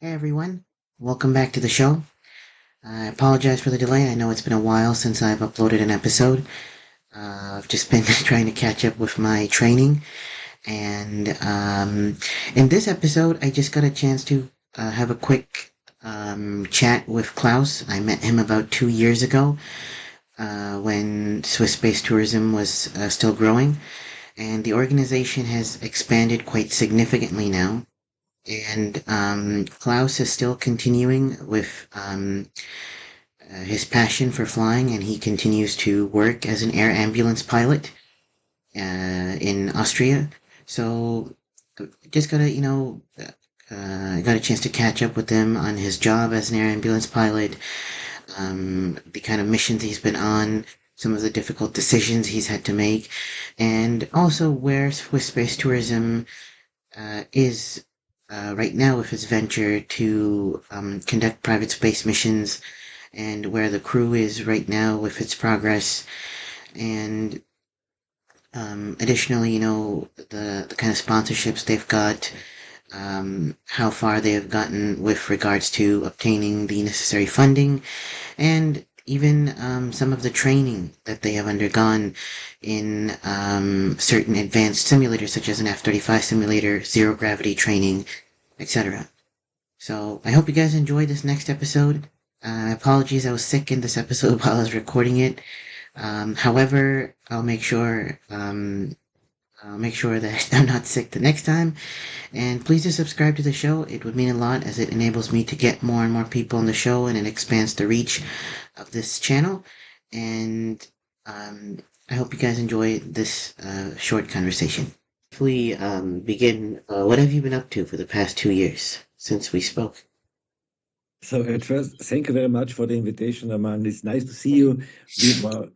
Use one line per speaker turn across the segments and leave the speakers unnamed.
Hey everyone, welcome back to the show. I apologize for the delay. I know it's been a while since I've uploaded an episode. I've just been trying to catch up with my training, and in this episode, I just got a chance to have a quick chat with Klaus. I met him about 2 years ago when Swiss space tourism was still growing, and the organization has expanded quite significantly now. And Klaus is still continuing with his passion for flying, and he continues to work as an air ambulance pilot in Austria. So just got a chance to catch up with him on his job as an air ambulance pilot, the kind of missions he's been on, some of the difficult decisions he's had to make, and also where Swiss space tourism is right now with his venture to conduct private space missions, and where the crew is right now with its progress, and additionally, the kind of sponsorships they've got, how far they have gotten with regards to obtaining the necessary funding, and even some of the training that they have undergone in certain advanced simulators, such as an F35 simulator, zero gravity training, etc. So I hope you guys enjoyed this next episode. Apologies, I was sick in this episode while I was recording it. However, I'll make sure that I'm not sick the next time. And please do subscribe to the show. It would mean a lot as it enables me to get more and more people on the show, and it expands the reach of this channel. And I hope you guys enjoy this short conversation. We begin. What have you been up to for the past 2 years since we spoke?
So at first, thank you very much for the invitation, Aman. It's nice to see you.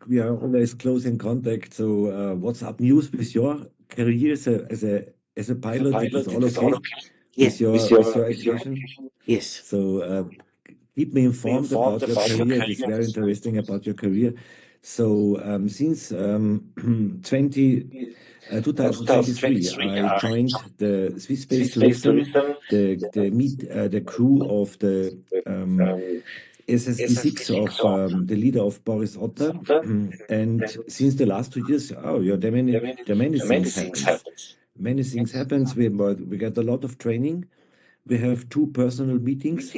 We are always close in contact. So what's up news with your career as a pilot? It is all okay
Yeah.
with your education?
Yes.
So keep me informed about your career. It is very interesting about your career. So since 2023, I joined the Swiss Space Tourism, the crew of the SSD6 of the leader of Boris Otter. And since the last 2 years, there are many things happens. Many things happens. We get a lot of training. We have 2 personal meetings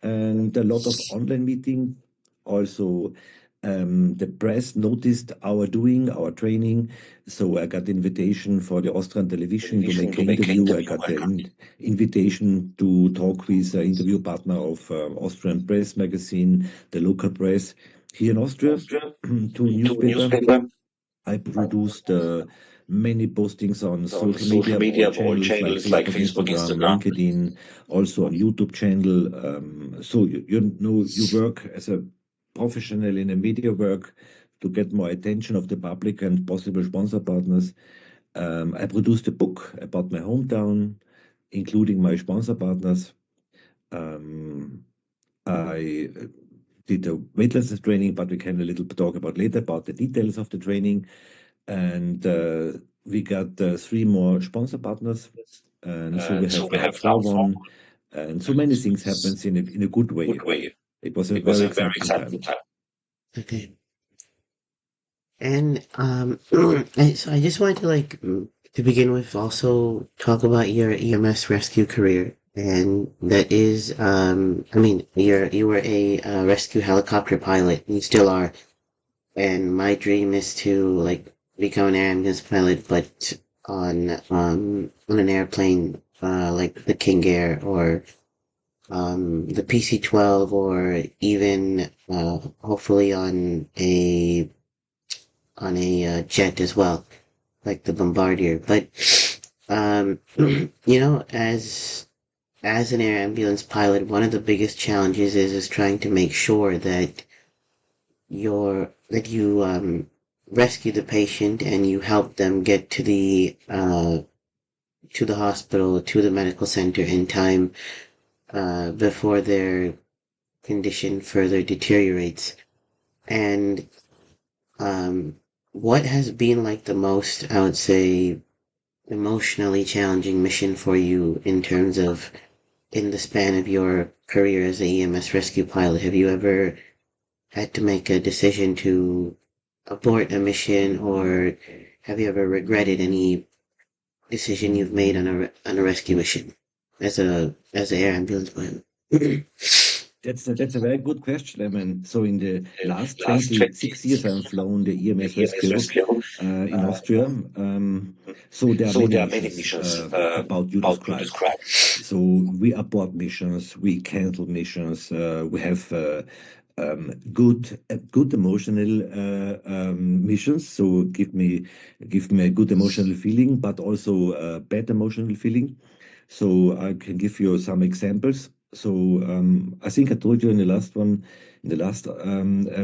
and a lot of online meeting. Also, the press noticed our training. So I got invitation for the Austrian television to make an interview. I got the invitation to talk with an interview partner of Austrian press magazine, the local press here in Austria, to newspaper. I produced many postings on social media of all channels like Facebook, Instagram, LinkedIn, also on YouTube channel. So you work as a professional in a media work to get more attention of the public and possible sponsor partners. I produced a book about my hometown, including my sponsor partners. I did a weightlessness training, but we can a little talk about later about the details of the training. And we got 3 more sponsor partners, and so we have now 4 and so many things happens in a good way. It was a very exciting time.
Okay. And so I just wanted to begin with also talk about your EMS rescue career, and that is you were a rescue helicopter pilot, and you still are. And my dream is to become an air ambulance pilot, but on an airplane like the King Air or the PC-12, or even hopefully on a jet as well, like the Bombardier. But as an air ambulance pilot, one of the biggest challenges is trying to make sure that you rescue the patient and you help them get to the hospital, to the medical center in time before their condition further deteriorates. And what has been the most, I would say, emotionally challenging mission for you in terms of in the span of your career as a EMS rescue pilot, have you ever had to make a decision to abort a mission, or have you ever regretted any decision you've made on a rescue mission as an air ambulance pilot?
That's a very good question. I mean, so in the last 26 years, I've flown the EMS rescue in Austria. So there are many missions about you described. So we abort missions, we cancel missions, we have good emotional missions. So give me a good emotional feeling, but also a bad emotional feeling. So I can give you some examples. So I think I told you in the last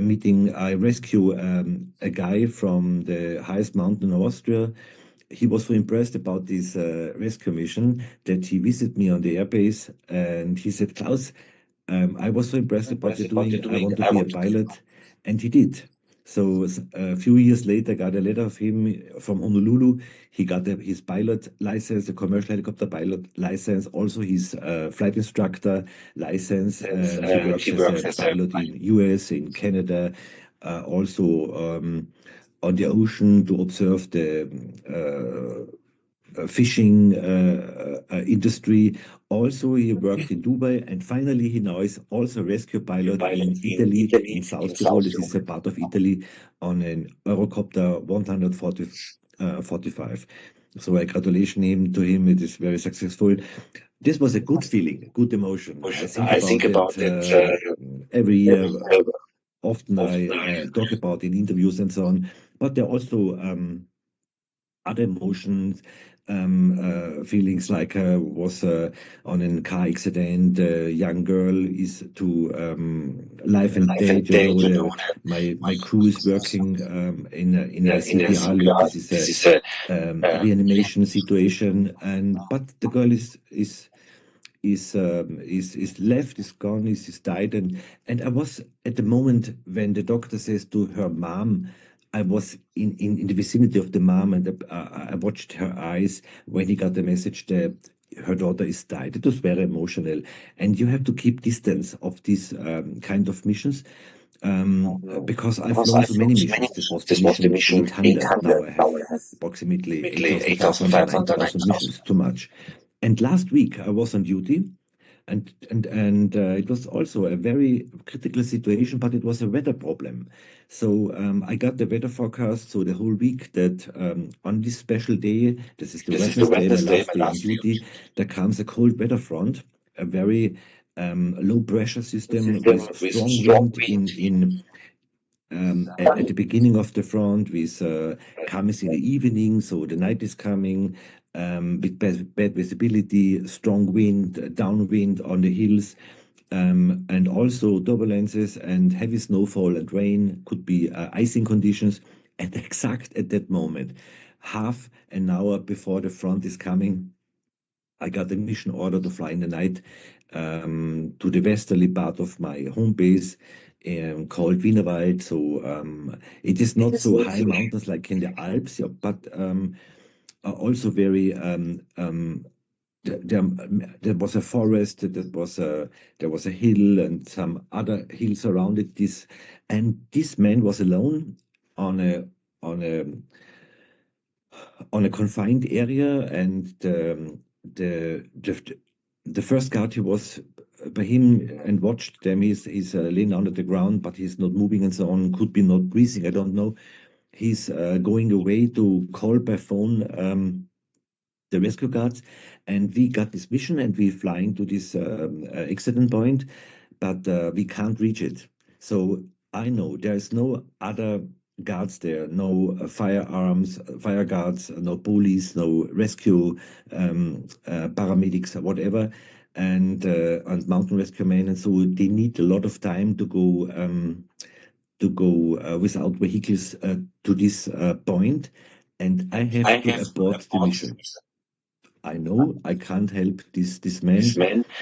meeting, I rescue a guy from the highest mountain in Austria. He was so impressed about this rescue mission that he visited me on the airbase, and he said, Klaus, I was so impressed about you doing. I want to be a pilot, and he did. So a few years later, I got a letter of him from Honolulu. He got his pilot license, a commercial helicopter pilot license, also his flight instructor license, and he works as a pilot in US, in Canada, also on the ocean to observe the fishing industry. Also, he worked in Dubai, and finally, he now is also a rescue pilot in Italy, in South Tyrol. This is a part of Italy on an Eurocopter 145. So, I congratulate him to him. It is very successful. This was a good feeling, a good emotion. I think about it every year. Often I talk about in interviews and so on. But there are also other emotions, feelings like was on a car accident, a young girl is to life and death. My crew is working in a CPR loop. This is a reanimation situation, but the girl is left, is gone, is died, and I was at the moment when the doctor says to her mom. I was in the vicinity of the mom, and I watched her eyes when he got the message that her daughter is died. It was very emotional, and you have to keep distance of these kind of missions because I've flown so many missions. This was the mission 800. Now I have approximately 8,500, 9,000 missions. Too much. And last week I was on duty, and it was also a very critical situation, but it was a weather problem. So I got the weather forecast, so the whole week that on this special day, this is the Wednesday, my last day on duty, there comes a cold weather front, a very low pressure system with strong wind at the beginning of the front, with comes in the evening, so the night is coming, with bad visibility, strong wind, downwind on the hills, and also turbulences and heavy snowfall and rain, could be icing conditions. And exact at that moment, half an hour before the front is coming, I got a mission order to fly in the night to the westerly part of my home base called Wienerwald. So it is not so high mountains like in the Alps, yeah, but also very there was a forest, there was a hill and some other hills around it. This man was alone on a on a on a confined area, and the first guard, he was by him and watched them. He's laying down at the ground, but he's not moving and so on. Could be not breathing. I don't know. He's going away to call by phone the rescue guards, and we got this mission, and we flying to this accident point, but we can't reach it. So I know there is no other guards there, no fire guards, no police, no rescue paramedics or whatever, and mountain rescue men, and so they need a lot of time to go without vehicles to this point, and I have to abort the mission. I know I can't help this man,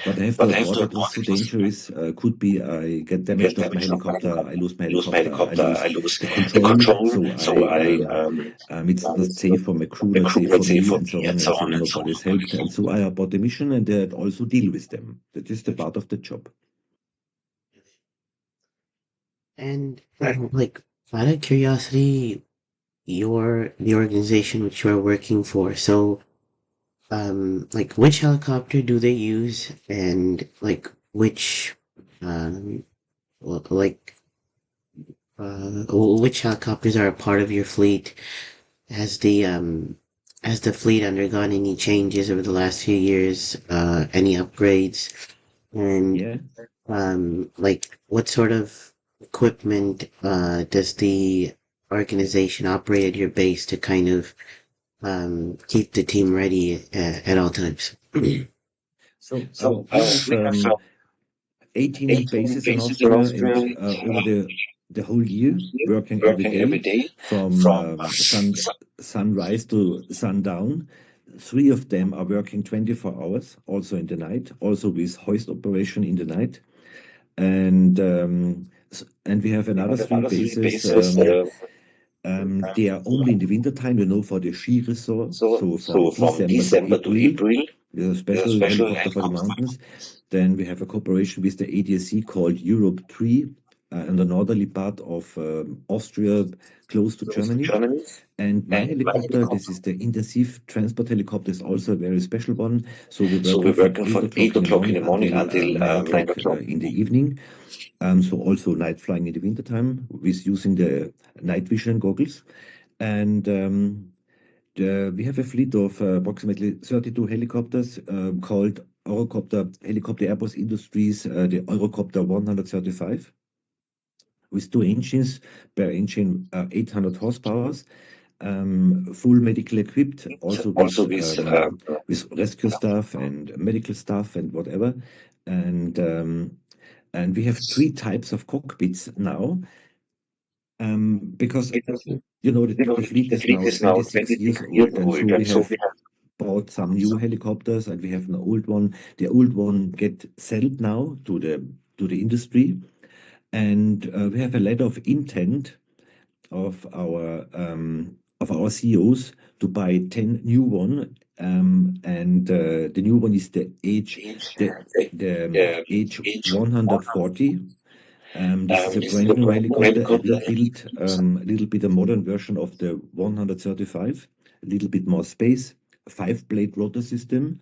but I have to report it was too dangerous. Could be I get damaged of my helicopter, I lose my helicopter, I lose the control, so it's not safe for my crew, not safe for me, and so on. And so nobody's helped, and so I abort the mission and also deal with them. That is the part of the job.
And like, out of curiosity, the organization which you are working for, so like which helicopter do they use, and like which like which helicopters are a part of your fleet? Has the fleet undergone any changes over the last few years? Any upgrades? And
Yeah.
like what sort of equipment does the organization operate at your base to kind of keep the team ready at all times?
So we have 18 bases in Austria, and over the whole year, working every day from sunrise to sundown. 3 of them are working 24 hours, also in the night, also with hoist operation in the night. And we have another 3 bases. They are only in the wintertime, for the ski resort. So from December to April, there's a special helicopter for the mountains. Then we have a cooperation with the ADSC called Europe 3 in the northerly part of Austria, close to Germany. And my helicopter, this is the intensive transport helicopter, is also a very special one. So we're working from 8 o'clock in the morning until 9 o'clock in the evening. So also night flying in the wintertime with using the night vision goggles. And we have a fleet of approximately 32 helicopters called Eurocopter Helicopter Airbus Industries, the Eurocopter 135, with 2 engines, per engine 800 horsepower, full medical equipped, also with rescue staff and medical staff and whatever. And we have 3 types of cockpits now, because the fleet is now 26 years old, and so we have bought some new helicopters, and we have an old one. The old one get sold now to the industry, and we have a letter of intent of our CEOs to buy 10 new one, and the new one is the H 140. This is a brand new helicopter, a rebuilt, a little bit a modern version of the 135, a little bit more space, 5-blade rotor system,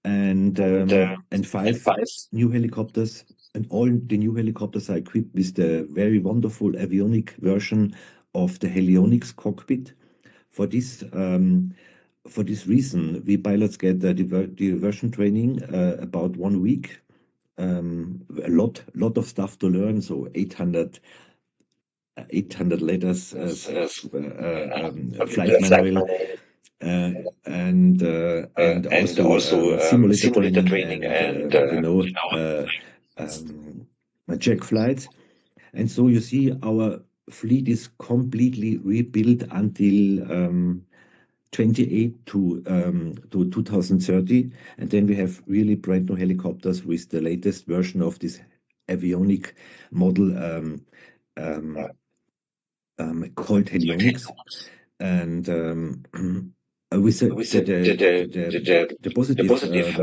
and 5 new helicopters. And all the new helicopters are equipped with the very wonderful avionic version of the helionics cockpit. For this reason, we pilots get the diversion training about 1 week. A lot of stuff to learn. So 800 letters, flight manual, and also simulator training, and check flights. And so you see, our fleet is completely rebuilt until 28 to 2030, and then we have really brand new helicopters with the latest version of this avionic model called helionics. And with the positive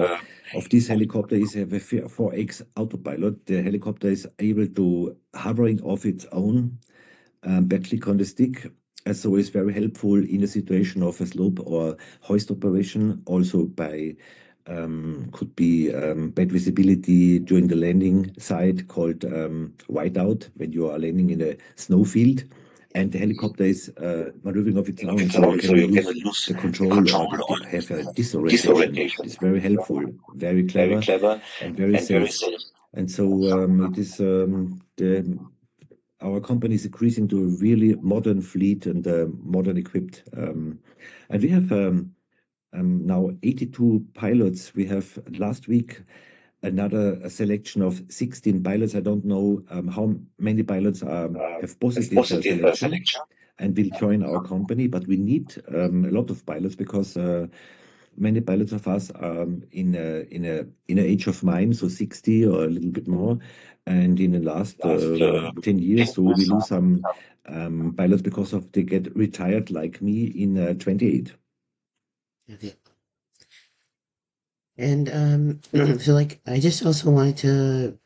of this helicopter is have a 4x autopilot. The helicopter is able to hovering off its own by click on the stick. And so it's very helpful in a situation of a slope or hoist operation, also by could be bad visibility during the landing side, called whiteout, when you are landing in a snowfield and the helicopter is maneuvering of its own, so you can lose the control or have a disorientation. It's very helpful, very clever, and very safe. And so it is our company is increasing to a really modern fleet and modern equipped. And we have now 82 pilots. We have last week another selection of 16 pilots. I don't know how many pilots have positive selection and will join our company, but we need a lot of pilots because many pilots of us are in a age of mine, so 60 or a little bit more. And in the last 10 years, so we lose some pilots because of they get retired like me in 28.
Okay. And so like I just also wanted to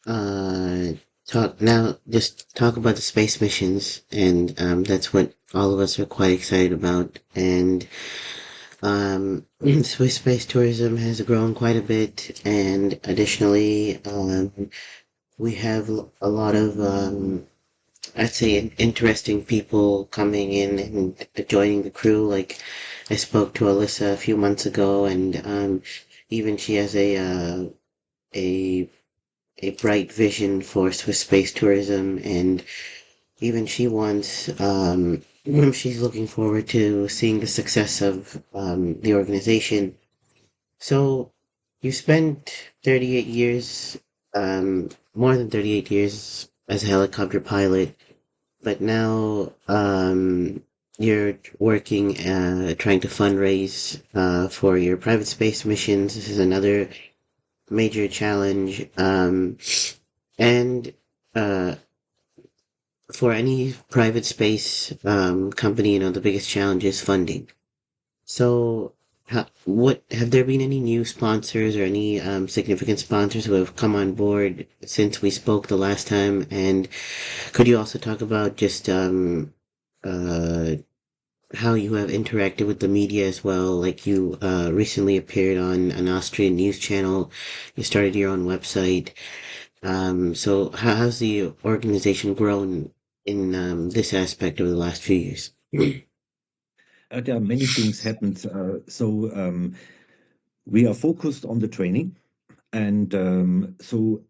uh talk about the space missions, and that's what all of us are quite excited about. And Swiss space tourism has grown quite a bit, and additionally, we have a lot of I'd say interesting people coming in and joining the crew. Like I spoke to Alyssa a few months ago, and even she has a a bright vision for Swiss space tourism, and even she wants she's looking forward to seeing the success of the organization. So you spent 38 years, more than 38 years as a helicopter pilot, but now you're working, trying to fundraise for your private space missions. This is another major challenge. And uh, for any private space company, the biggest challenge is funding. So, what have there been any new sponsors or any significant sponsors who have come on board since we spoke the last time? And could you also talk about just uh, how you have interacted with the media as well? Like you recently appeared on an Austrian news channel. You started your own website. So how's the organization grown in this aspect over the last few years?
There are many things happened. We are focused on the training, and so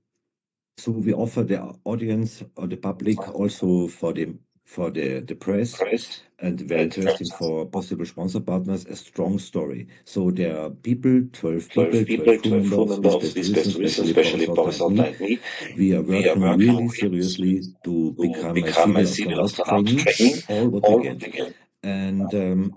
we offer the audience or the public also for the press and very interesting for possible sponsor partners a strong story. So there are people, 12 people, 12 crew members, with best tourism, especially Boris Otter and me. We are working really seriously to become a civil astronaut training, all what we can. And the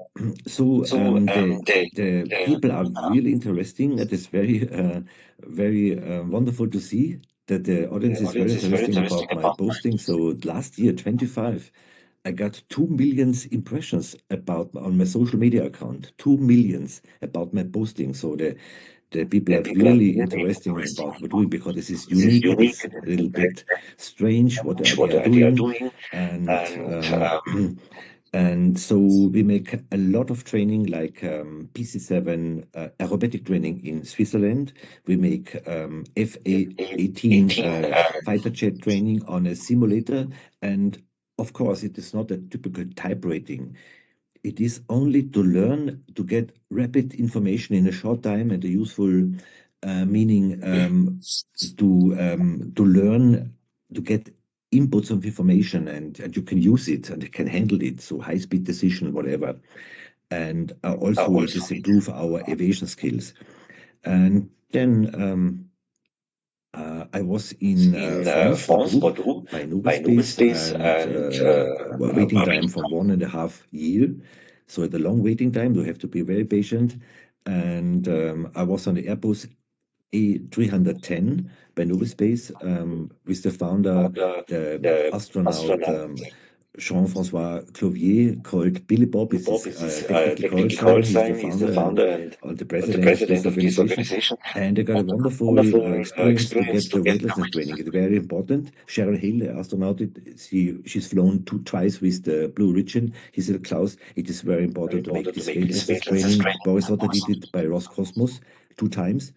people are really interesting. It is very wonderful to see that the audience is very interesting about my posting. So last year, 25, I got 2 million impressions about on my social media account. 2 millions about my posting. So the people are really interesting about what we're doing because this is unique. It is a little bit strange what they are doing, and and so we make a lot of training like PC7 aerobatic training in Switzerland. We make F-18 fighter jet training on a simulator. And of course, it is not a typical type rating. It is only to learn to get rapid information in a short time and a useful meaning to learn to get inputs of information and you can use it and you can handle it. So high speed decision, whatever. And also it is improve our aviation skills. And then I was in France, Bordeaux, by Nobel Space, and waiting time from 1.5 years. So the long waiting time, you have to be very patient. And I was on the Airbus A310 by Nobel Space with the founder, the astronaut Jean-François Clovier, called Billy Bob. Is his technical call sign. He's the founder and the president of this organization. And I got a wonderful experience to get the weightlessness training. It's very important. Cheryl Hill, the astronaut, she's flown twice with the Blue Origin. He said, Klaus, it is very important to make this weightlessness training. Boris Otter did it by Roscosmos 2 times.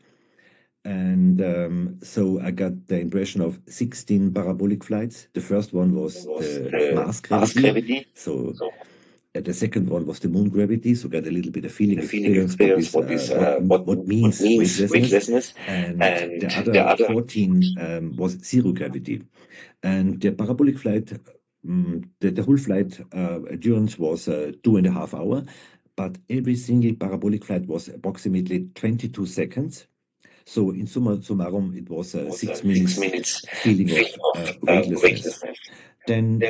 And so I got the impression of 16 parabolic flights. The first one was the Mars gravity. So the second one was the moon gravity. So got a little bit of feeling experience what means weightlessness. And the other 14 was zero gravity. And the parabolic flight, the whole flight endurance was 2.5 hours. But every single parabolic flight was approximately 22 seconds. So in summa summarum, it was 6 minutes feeling of weightlessness. Then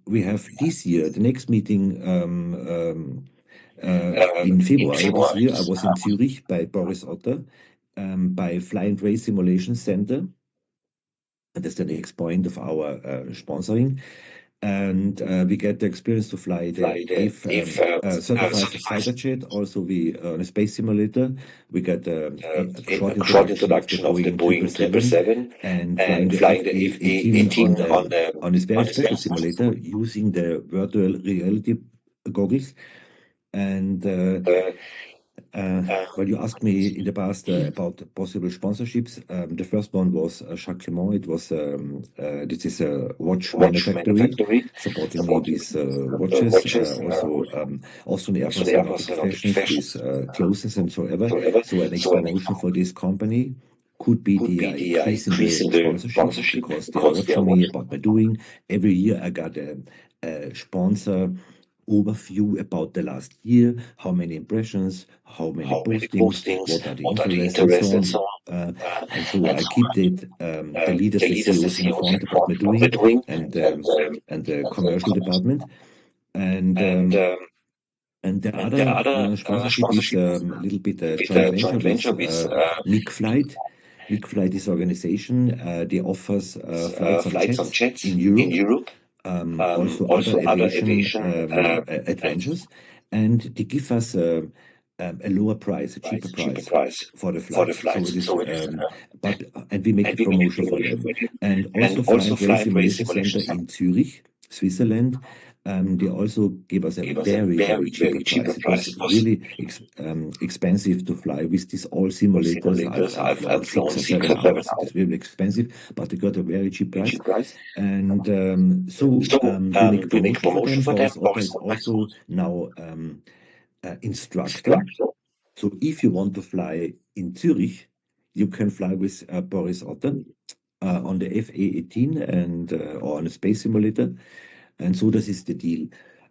we have this year, the next meeting in February this year, I was in Zurich by Boris Otter, by Fly and Race Simulation Center. And that's the next point of our sponsoring. And we get the experience to fly the F35 fighter jet. Also, we on a space simulator, we got a short introduction of the Boeing 777 and flying the F-18 on this very special simulator using the virtual reality goggles. And well, you asked me in the past about possible sponsorships. The first one was Jacques Clement. It was this is a watch manufacturer supporting me with watches. Also, Austrian Air Force Professions with clothes and so ever. So an extra promotion for this company could be the increase in the sponsorship because they are watching me about my doing. Every year I got a sponsor overview about the last year, how many impressions, how many postings, what are the interests, and so on. And so I keep the leaders, the CEOs informed about my doing and the commercial department. And the other sponsorship is a little bit a joint venture with MiG Flight. MiG Flight is an organization. They offers flights on jets in Europe. Also other aviation adventures, and they give us a lower price, a cheaper price for the flight. So it is, and we make a promotion for them. And also Fly and Race Simulation Center in Zurich, Switzerland. They also give us a very cheap price. It was really expensive to fly with these all simulators. I've flown 6 or 7 hours. It is really expensive, but they got a very cheap price. And so we make promotion for them. Boris Otter is also now instructor. So if you want to fly in Zurich, you can fly with Boris Otter on the FA-18 and or on a space simulator. And so this is the deal.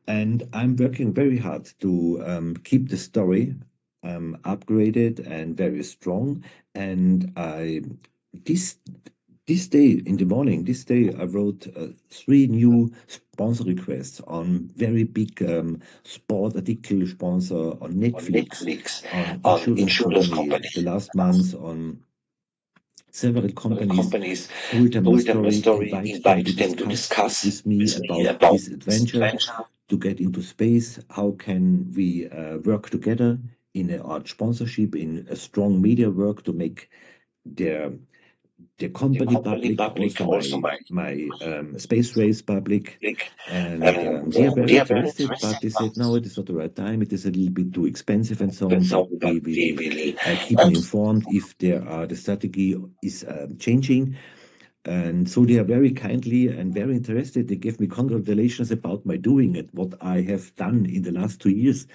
And I'm working very hard to keep the story upgraded and very strong. And this day in the morning, I wrote 3 new sponsor requests on very big sport article sponsor on Netflix, on insurance company. The last month on several companies told them my story, invite them to discuss with me about this adventure, to get into space. How can we work together in an art sponsorship, in a strong media work to make the company public, also my space race public, and they are very interested, but they said no, it is not the right time. It is a little bit too expensive and so on. But we will keep me informed if the strategy is changing. And so they are very kindly and very interested. They give me congratulations about my doing it, what I have done in the last 2 years.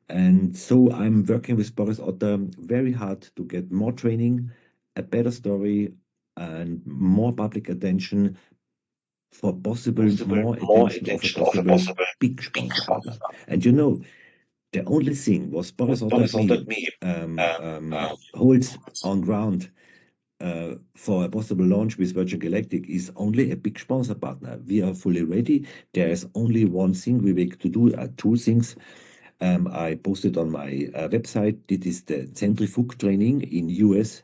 And so I'm working with Boris Otter very hard to get more training, a better story, and more public attention for possible more attention of a possible big sponsor partner. And you know, the only thing was Boris Otter holds on ground for a possible launch with Virgin Galactic is only a big sponsor partner. We are fully ready. There is only one thing we make to do, 2 things. I posted on my website. It is the centrifuge training in USA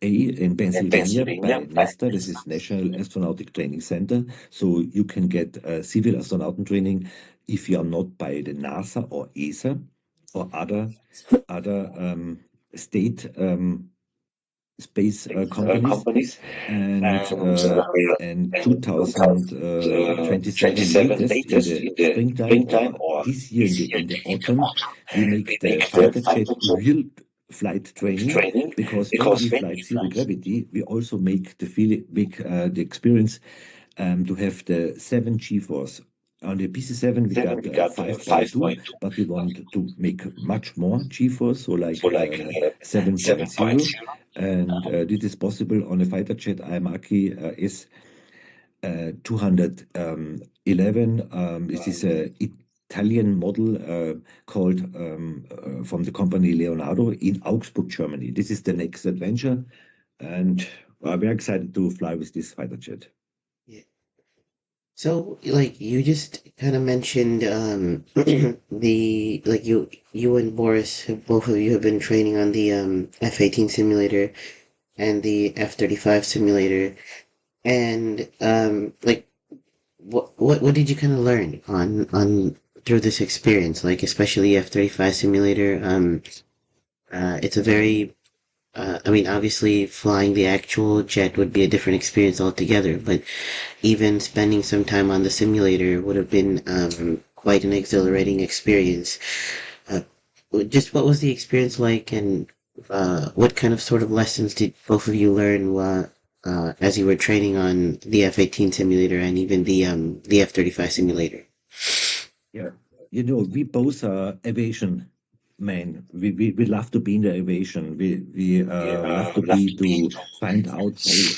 in Pennsylvania by NASTA. This is National Astronautic Training Center. So you can get civil astronaut training if you are not by the NASA or ESA or other state space companies. And 2027 latest in the springtime or this year in the autumn, we make the fighter jet real flight training, because when we fly zero gravity, we also make the experience to have the 7 G-force. On the PC-7 we got 5.2, but we want to make much more G-force, so like 7.0, and this is possible on a fighter jet Aerospace S211. This is a Italian model called from the company Leonardo in Augsburg, Germany. This is the next adventure, and I'm very excited to fly with this fighter jet.
Yeah. So, like, you just kind of mentioned the like you and Boris, both of you have been training on the F-18 simulator and the F-35 simulator, and like, what did you kind of learn on through this experience? Like, especially F-35 simulator. It's a very I mean, obviously, flying the actual jet would be a different experience altogether, but even spending some time on the simulator would have been quite an exhilarating experience. Uh, just what was the experience like, and what kind of sort of lessons did both of you learn as you were training on the F-18 simulator and even the F-35 simulator?
Yeah, you know, we both are aviation men. We love to be in the aviation. We love to find out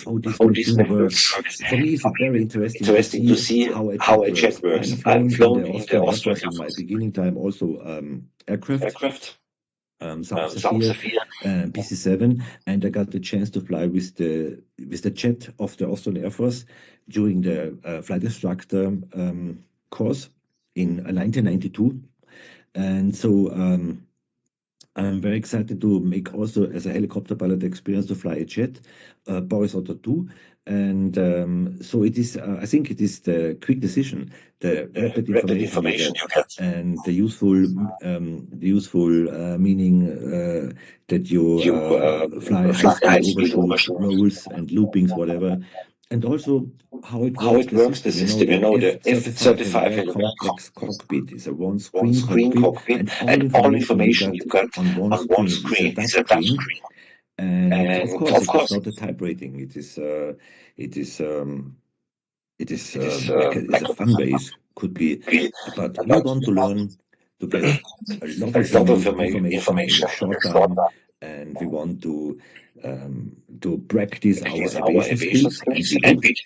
how this machine works. For me, it's very interesting to see how a jet works. I'm flown in the Austrian Air Force in my beginning time, also aircraft, Saab Zafir, PC-7, and I got the chance to fly with the jet of the Austrian Air Force during the flight instructor course in 1992. And so I'm very excited to make also as a helicopter pilot experience to fly a jet, Boris Otto 2. And so it is, I think it is the quick decision, the rapid information you get, and the useful meaning that you fly high-speed overshoot, rolls and loopings, whatever. And also how it works, the system. You know, the F-35 has a very complex cockpit. It's a one-screen cockpit, and all information you got on one screen. It's a touch screen, and of course, it is not a type rating. It is like it's a fun base, could be, but we want to learn to get a lot of information in a short time, and we want to practice our aviation skills, and we did.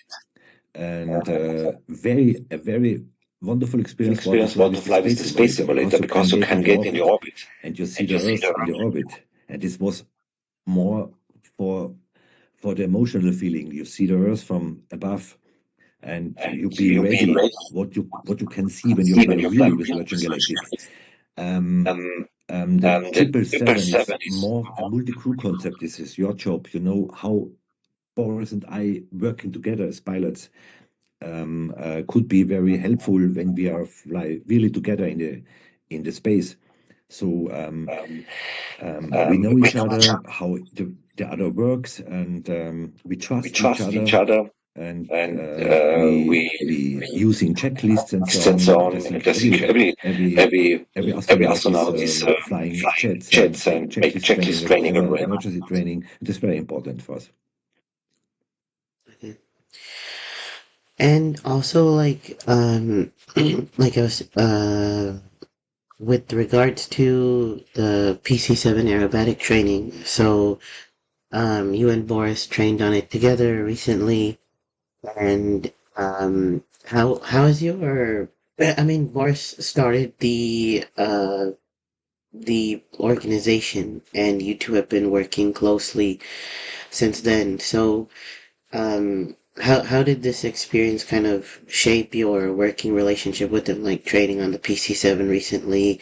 And a very wonderful experience was to fly with the Space Simulator because you can get in the orbit and you see the Earth in the orbit. And this was more for the emotional feeling. You see the Earth from above, and you be ready what you can see when you fly really with Virgin Galactic. The 777 is more a multi-crew concept. This is your job. You know how Boris and I working together as pilots could be very helpful when we are fly really together in the space. So we know each other, how the other works, and we trust each other. And we using checklists and so on. And I think every astronaut is flying jets and make checklist training or emergency training. It is very important for us.
Mhm. And also, like, like I was, with regards to the PC-7 aerobatic training, so you and Boris trained on it together recently, and how is your? I mean, Boris started the organization, and you two have been working closely since then. So, how did this experience kind of shape your working relationship with him, like training on the PC-7 recently,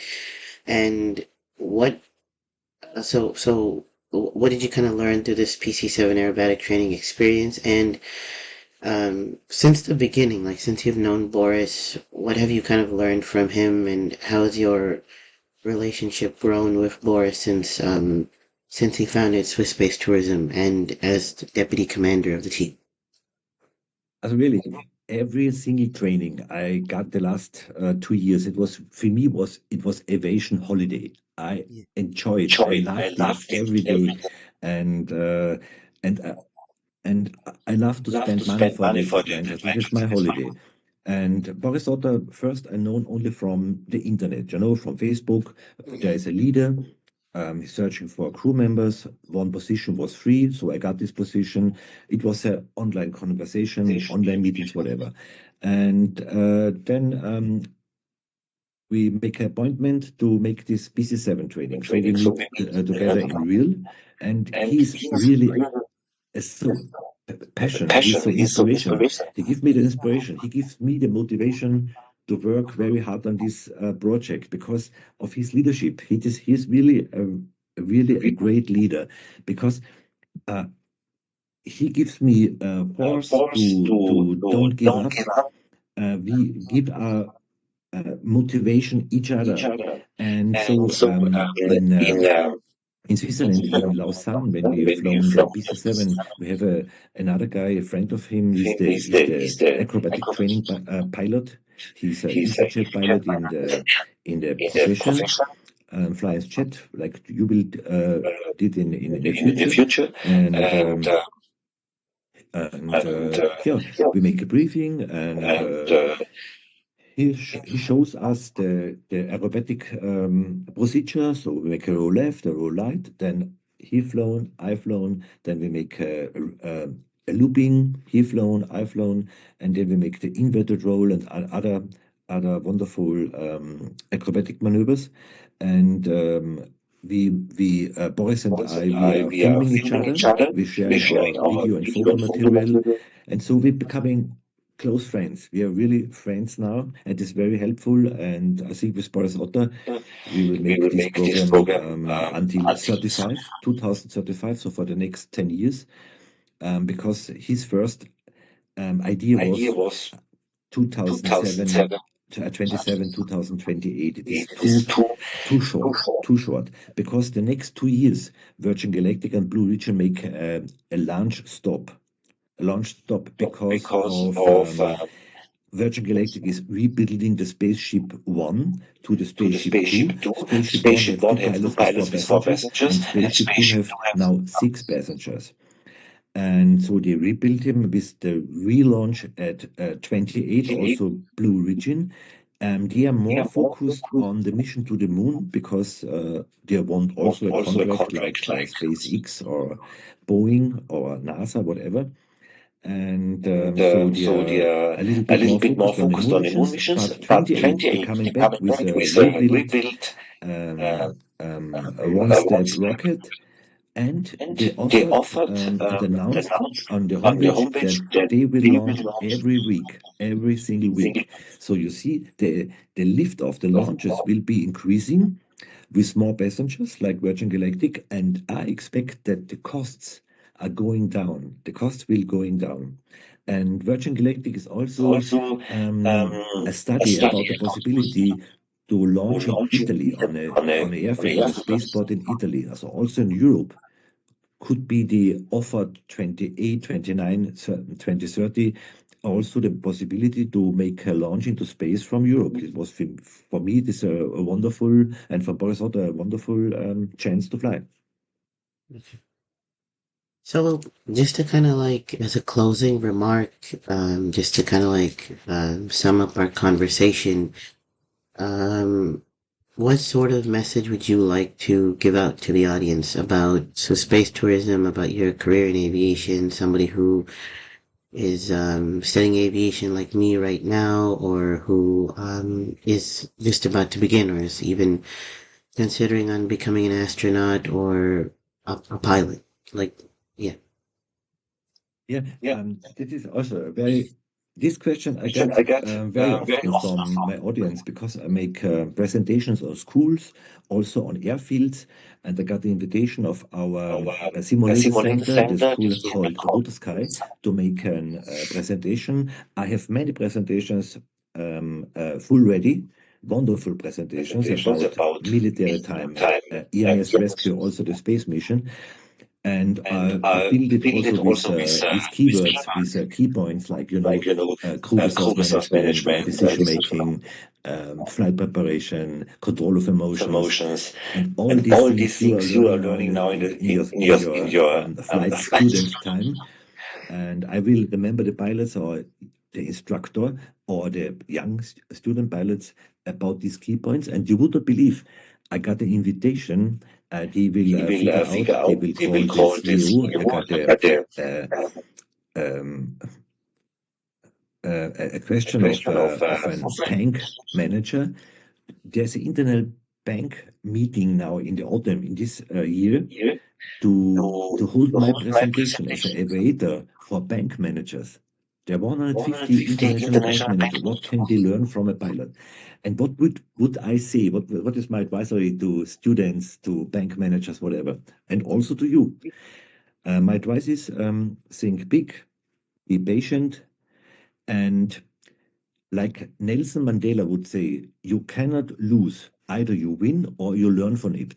and what what did you kind of learn through this PC-7 aerobatic training experience? And since the beginning, like since you've known Boris, what have you kind of learned from him, and how has your relationship grown with Boris since he founded Swiss Space Tourism and as the deputy commander of the team?
Really, every single training I got the last 2 years, it was for me it was aviation holiday. I
Yeah.
enjoyed, I loved it every day, and uh, and uh, and I love to spend money for the adventures. This is my holiday. And Boris Otter, first I known only from the internet, you know, from Facebook. There is a leader. He's searching for crew members. One position was free, so I got this position. It was an online conversation, online meetings, whatever. And then we make an appointment to make this PC-7 training. So we meet together in real, and he's really a soul. passion. He's so inspirational. He gives me the inspiration. He gives me the motivation to work very hard on this project because of his leadership. He's really a great leader because he gives me force to don't give up. We give our motivation each other, and so in Switzerland, in Lausanne, when we have flown the BC7, we have another guy, a friend of him. He's the acrobatic training pilot. He's an EasyJet pilot in the profession, flies jet like you will did in the future, and yeah, we make a briefing and. He shows us the aerobatic procedure. So we make a roll left, a roll right, then he flown, I flown, then we make a looping, he flown, I flown, and then we make the inverted roll and other wonderful acrobatic maneuvers. And we Boris and I, we are filming each other. We're sharing our video and photo material, and so we're becoming close friends. We are really friends now, and it's very helpful. And I think with Boris Otter, we will make this program until 2035, so for the next 10 years, because his first idea was 2007. 2028. It is too short, because the next 2 years, Virgin Galactic and Blue Origin make a launch stop because of Virgin Galactic is rebuilding the Spaceship One to the Spaceship Two. Spaceship One have two pilots with four passengers, and Spaceship Two have now 6 passengers. And so they rebuilt him with the relaunch at 28, also Blue Origin. They are more focused on the mission to the moon because they want also a contract like SpaceX or Boeing or NASA, whatever. And so they are a little bit more focused on the moon missions. But 28, they're coming back with a rebuilt a one-step rocket. And they offered and announced on the homepage that they will launch every week, every single week. So you see, the lift of the launches will be increasing with more passengers like Virgin Galactic, and I expect that the costs are going down. The costs will going down. And Virgin Galactic is also a study about the possibility to launch in Italy on an airfield, on a spaceport in Italy, so also in Europe. Could be the offered 28, 29, 2030, also the possibility to make a launch into space from Europe. It was for me, this is a wonderful, and for Boris Otter, a wonderful chance to fly.
So, just to kind of like, as a closing remark, just to kind of like sum up our conversation, what sort of message would you like to give out to the audience about space tourism, about your career in aviation, somebody who is studying aviation like me right now, or who is just about to begin, or is even considering on becoming an astronaut or a pilot? Like, yeah.
Yeah, this is also a very. This question I get very often from my audience because I make presentations on schools, also on airfields, and I got the invitation of our simulator center, the school called Roter Sky, to make a presentation. I have many presentations full ready, wonderful presentations about military time, EMS rescue, also the space mission. And I build it also with keywords, with key points like, crew resource management, decision making, flight preparation, control of emotions, and all these things you are learning now in your flight student time. And I will remember the pilots or the instructor or the young student pilots about these key points. And you would not believe, I got an invitation. He will figure out. He will call the CEO. I got a question of a tank manager. There's an bank meeting now in the autumn in this year to hold my presentation as an aviator for bank managers. There are 150 international bank managers. What can they learn from a pilot? And what would I say? What is my advisory to students, to bank managers, whatever, and also to you? My advice is think big, be patient, and like Nelson Mandela would say, you cannot lose. Either you win or you learn from it.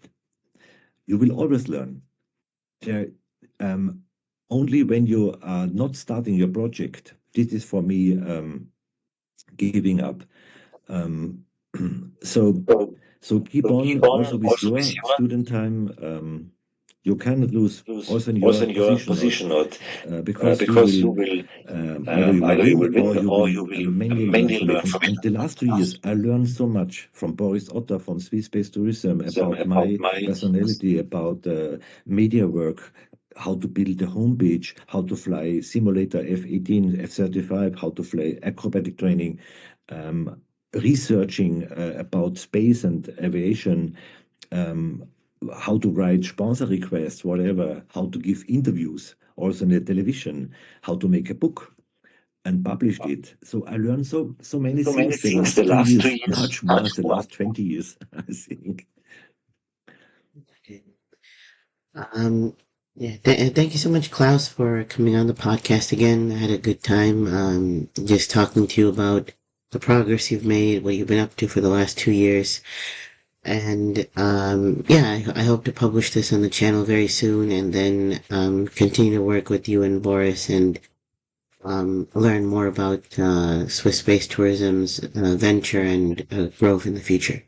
You will always learn. There, only when you are not starting your project, this is for me giving up. Um, so so keep on also with your student time. You cannot lose also in your position out because you will either you will win or you will mainly learn from it. And the last 2 years, I learned so much from Boris Otter from Swiss Space Tourism about my personality, about media work, how to build a homepage, how to fly simulator F-18, F-35, how to fly acrobatic training, researching about space and aviation, how to write sponsor requests, whatever, how to give interviews, also in the television, how to make a book and published it. So I learned so many things the last 2 years, much more as the last 20 years, I think.
Okay. Um, yeah, thank you so much, Klaus, for coming on the podcast again. I had a good time just talking to you about the progress you've made, what you've been up to for the last 2 years. And yeah, I hope to publish this on the channel very soon and then continue to work with you and Boris and learn more about Swiss space tourism's venture and growth in the future.